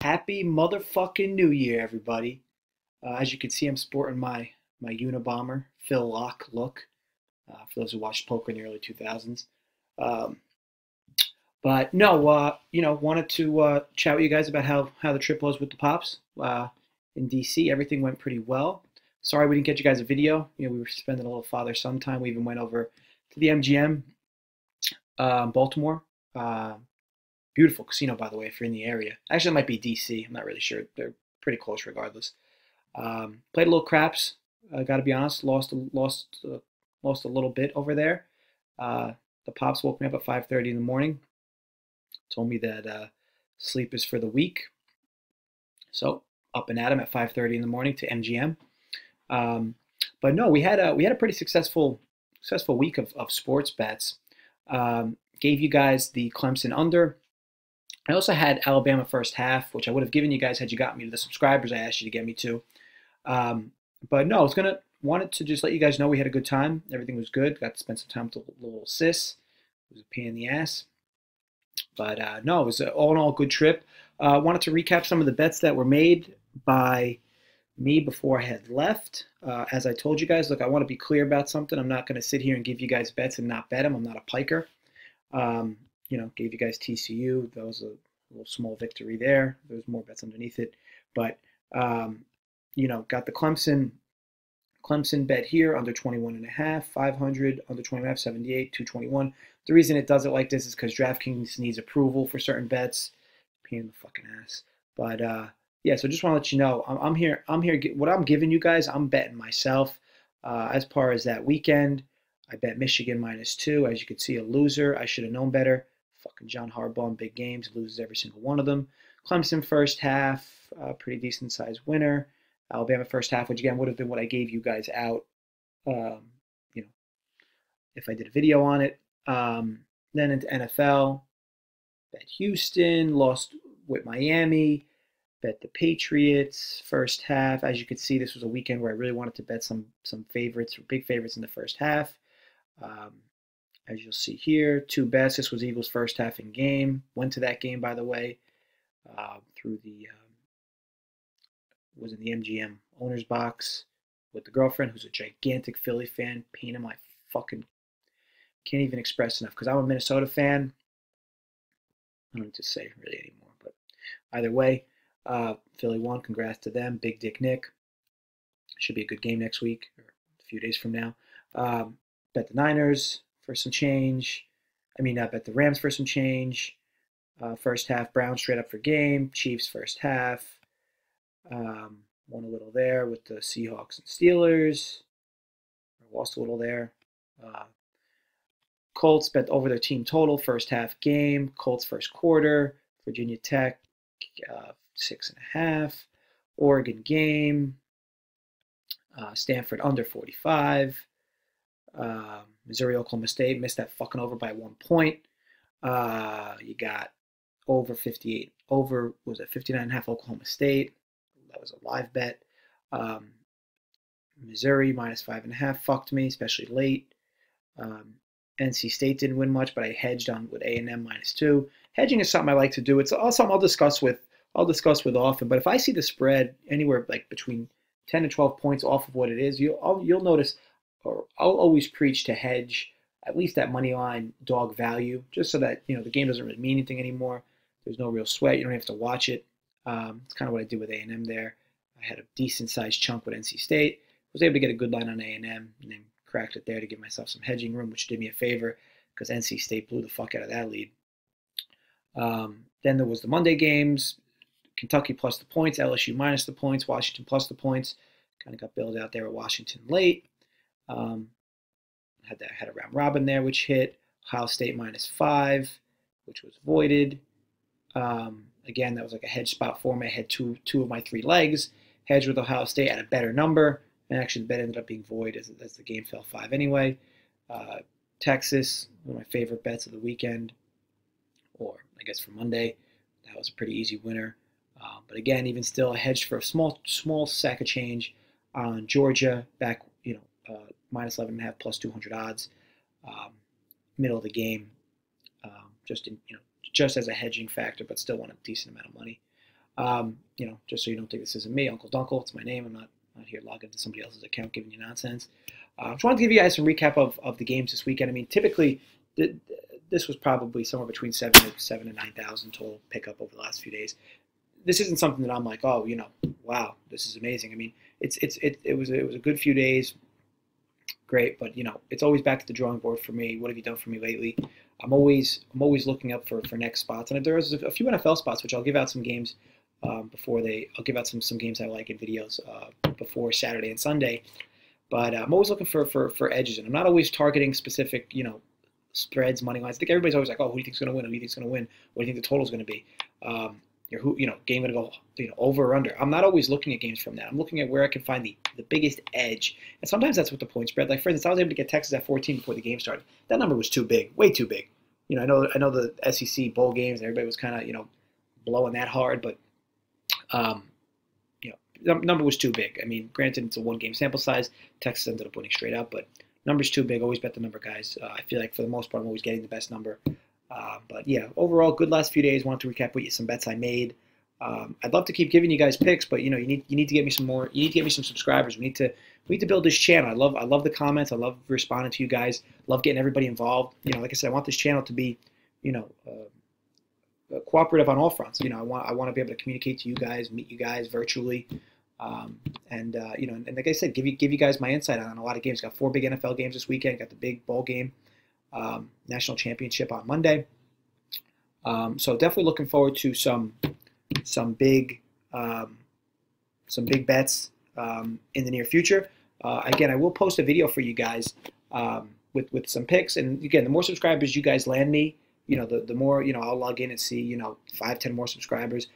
Happy motherfucking New Year, everybody. As you can see, I'm sporting my Unabomber Phil Lock look. For those who watched poker in the early 2000s. Um, but no, wanted to chat with you guys about how the trip was with the pops in DC. Everything went pretty well. Sorry we didn't get you guys a video. We were spending a little father-son time. We even went over to the MGM, Baltimore. Uh, Beautiful casino, by the way, if you're in the area. Actually, it might be DC. I'm not really sure. They're pretty close, regardless. Played a little craps. Got to be honest. Lost a little bit over there. Uh, the pops woke me up at 5:30 in the morning. Told me that sleep is for the weak. So up and at 'em at 5:30 in the morning to MGM. Um, but no, we had a pretty successful week of sports bets. Gave you guys the Clemson under. I also had Alabama first half, which I would have given you guys had you got me to the subscribers I asked you to get me to. Um, but no, I was gonna wanted to just let you guys know we had a good time. Everything was good. Got to spend some time with the little sis. It was a pain in the ass, but no, it was an all in all good trip. Wanted to recap some of the bets that were made by me before I had left. As I told you guys, look, I want to be clear about something. I'm not going to sit here and give you guys bets and not bet them. I'm not a piker. Um, Gave you guys TCU. That was a little small victory there. There's more bets underneath it, but um, got the Clemson bet here under 21 and a half, 500 under 20 and a half, 78, 221. The reason it does it like this is because DraftKings needs approval for certain bets. Pain in the fucking ass. But yeah, so just want to let you know I'm here. I'm here. What I'm giving you guys, I'm betting myself. As far as that weekend, I bet Michigan -2. As you can see, a loser. I should have known better. Fucking John Harbaugh in big games loses every single one of them. Clemson first half, pretty decent sized winner. Alabama first half, which again would have been what I gave you guys out, um, you know, if I did a video on it. Then into NFL, bet Houston, lost with Miami, bet the Patriots first half. As you can see, this was a weekend where I really wanted to bet some favorites, big favorites in the first half. Um, as you'll see here, two bets. This was Eagles first half in game. Went to that game, by the way, through the was in the MGM owner's box with the girlfriend, who's a gigantic Philly fan. Pain in my fucking can't even express enough because I'm a Minnesota fan. I don't need to say really anymore, but either way, Philly won. Congrats to them. Big Dick Nick. Should be a good game next week or a few days from now. Bet the Niners for some change. I mean, bet the Rams for some change. First half, Browns straight up for game. Chiefs first half. Won a little there with the Seahawks and Steelers. Lost a little there. Colts bet over their team total first half game. Colts first quarter. Virginia Tech 6.5. Oregon game. Stanford under 45. Missouri Oklahoma State missed that fucking over by 1 point. You got over 58. Over was it 59.5 Oklahoma State. That was a live bet. Missouri -5.5 fucked me, especially late. NC State didn't win much, but I hedged on with A&M -2. Hedging is something I like to do. It's also something I'll discuss with often. But if I see the spread anywhere like between 10 and 12 points off of what it is, you'll notice, or I'll always preach to hedge at least that money line dog value, just so that the game doesn't really mean anything anymore. There's no real sweat. You don't have to watch it. It's kind of what I did with A&M there. I had a decent sized chunk with NC State. Was able to get a good line on A&M and then cracked it there to give myself some hedging room, which did me a favor because NC State blew the fuck out of that lead. Then there was the Monday games. Kentucky plus the points, LSU minus the points, Washington plus the points. Kind of got bailed out there at Washington late. Had a round robin there, which hit. Ohio State -5, which was voided. Again, that was like a hedge spot for me. I had two of my three legs. Hedged with Ohio State at a better number. And actually, the bet ended up being void as the game fell 5 anyway. Texas, one of my favorite bets of the weekend, or I guess for Monday. That was a pretty easy winner. But again, even still, I hedged for a small sack of change on Georgia back, -11.5 plus 200 odds, middle of the game, just as a hedging factor, but still won a decent amount of money. Just so you don't think this isn't me, Uncle Dunkle. It's my name. I'm not here logged into somebody else's account giving you nonsense. I just wanted to give you guys some recap of the games this weekend. I mean, typically, this was probably somewhere between 7 and 9,000 total pickup over the last few days. This isn't something that I'm like, oh, wow, this is amazing. I mean, it was a good few days, great, but it's always back to the drawing board for me. What have you done for me lately? I'm always looking up for next spots, and there's a few NFL spots which I'll give out some games I'll give out some games I like in videos before Saturday and Sunday. But I'm always looking for edges, and I'm not always targeting specific spreads, money lines. I think everybody's always like, oh, who do you think's going to win? Who do you think's going to win? What do you think the total's going to be? Game going to go over or under. I'm not always looking at games from that. I'm looking at where I can find the biggest edge, and sometimes that's with the point spread. Like for instance, I was able to get Texas at 14 before the game started. That number was too big, way too big. I know the SEC bowl games, and everybody was kind of blowing that hard, but the number was too big. I mean, granted, it's a one-game sample size. Texas ended up winning straight out, but number's too big. Always bet the number, guys. I feel like for the most part, I'm always getting the best number. But yeah, overall, good last few days. Wanted to recap with you some bets I made. I'd love to keep giving you guys picks, but you need to get me some more. You need to get me some subscribers. We need to build this channel. I love the comments. I love responding to you guys. Love getting everybody involved. Like I said, I want this channel to be cooperative on all fronts. I want to be able to communicate to you guys, meet you guys virtually, and like I said, give you guys my insight on a lot of games. Got 4 big NFL games this weekend. Got the big bowl game, national championship on Monday. So definitely looking forward to some big bets in the near future. Again, I will post a video for you guys with some picks, and again, the more subscribers you guys land me, the more I'll log in and see 5-10 more subscribers.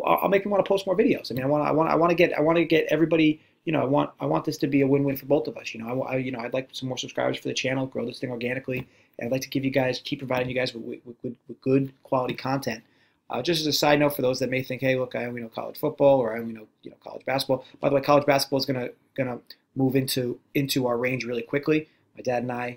I'll make me want to post more videos. I mean, I want to get everybody. I want this to be a win-win for both of us. I'd like some more subscribers for the channel, grow this thing organically, and I'd like to keep providing you guys with good quality content. Just as a side note, for those that may think, hey, look, I only know college football, or I only know college basketball. By the way, college basketball is gonna move into our range really quickly. My dad and I,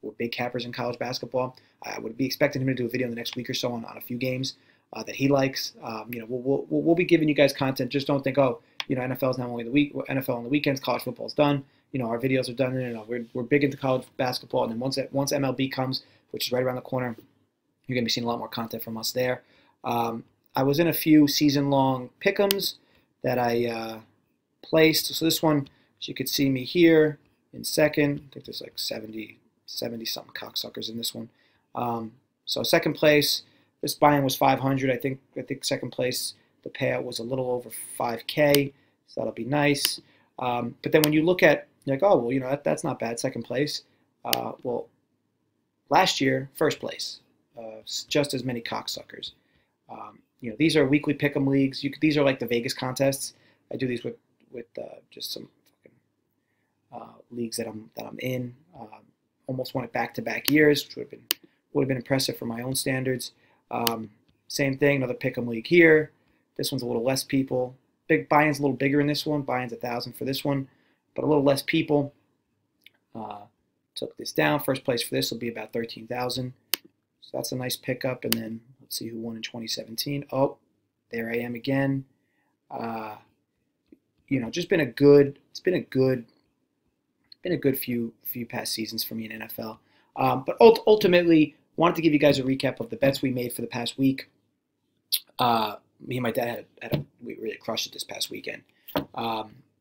we're big cappers in college basketball. I would be expecting him to do a video in the next week or so on a few games that he likes. We'll be giving you guys content. Just don't think, oh, NFL is not only NFL on the weekends, college football is done. Our videos are done. We're big into college basketball, and then once MLB comes, which is right around the corner, you're gonna be seeing a lot more content from us there. I was in a few season-long pick'ems that I placed. So this one, as you could see me here in second. I think there's like 70-something cocksuckers in this one. So second place, this buy-in was 500. I think second place, the payout was a little over 5K. So that'll be nice. But then when you look at, you're like, oh, well, that's not bad. Second place. Well, last year, first place. Just as many cocksuckers. These are weekly pick'em leagues. These are like the Vegas contests. I do these with just some fucking leagues that I'm in. Almost won it back-to-back years, which would have been impressive for my own standards. Same thing, another pick'em league here. This one's a little less people. Big buy-in's a little bigger in this one. Buy-in's 1,000 for this one, but a little less people. Took this down. First place for this will be about 13,000. So that's a nice pickup. And then let's see who won in 2017. Oh, there I am again. Just been a good. It's been a good few past seasons for me in NFL. But ultimately, wanted to give you guys a recap of the bets we made for the past week. Me and my dad we really crushed it this past weekend,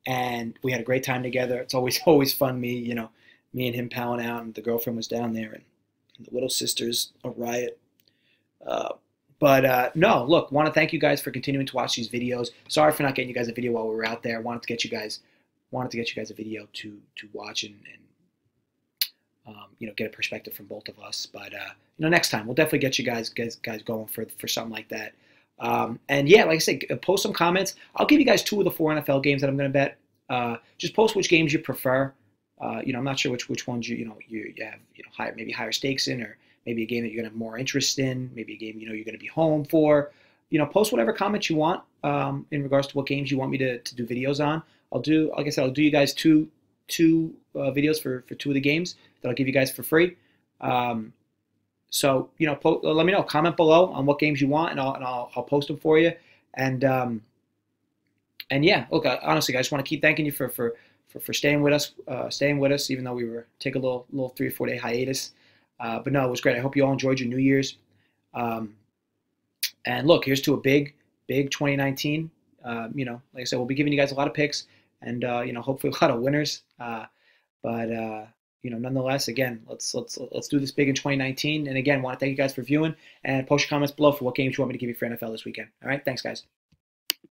and we had a great time together. It's always fun. Me and him palling out, and the girlfriend was down there, and the little sister's a riot. No, look, want to thank you guys for continuing to watch these videos. Sorry for not getting you guys a video while we were out there. Wanted to get you guys a video to watch and get a perspective from both of us. But next time we'll definitely get you guys going for something like that. And yeah, like I said, post some comments. I'll give you guys 2 of the 4 NFL games that I'm going to bet. Just post which games you prefer. I'm not sure which ones you have maybe higher stakes in, or maybe a game that you're going to have more interest in, maybe a game you're going to be home for. Post whatever comments you want in regards to what games you want me to do videos on. Like I said, I'll do you guys two videos for 2 of the games that I'll give you guys for free. So let me know. Comment below on what games you want, and I'll post them for you. And yeah, look, honestly, I just want to keep thanking you for staying with us, even though we were take a little 3 or 4 day hiatus. But no, it was great. I hope you all enjoyed your New Year's. Um, and look, here's to a big 2019. Like I said, we'll be giving you guys a lot of picks, and hopefully a lot of winners. But nonetheless, again, let's do this big in 2019. And again, want to thank you guys for viewing, and post your comments below for what games you want me to give you for NFL this weekend. All right, thanks, guys.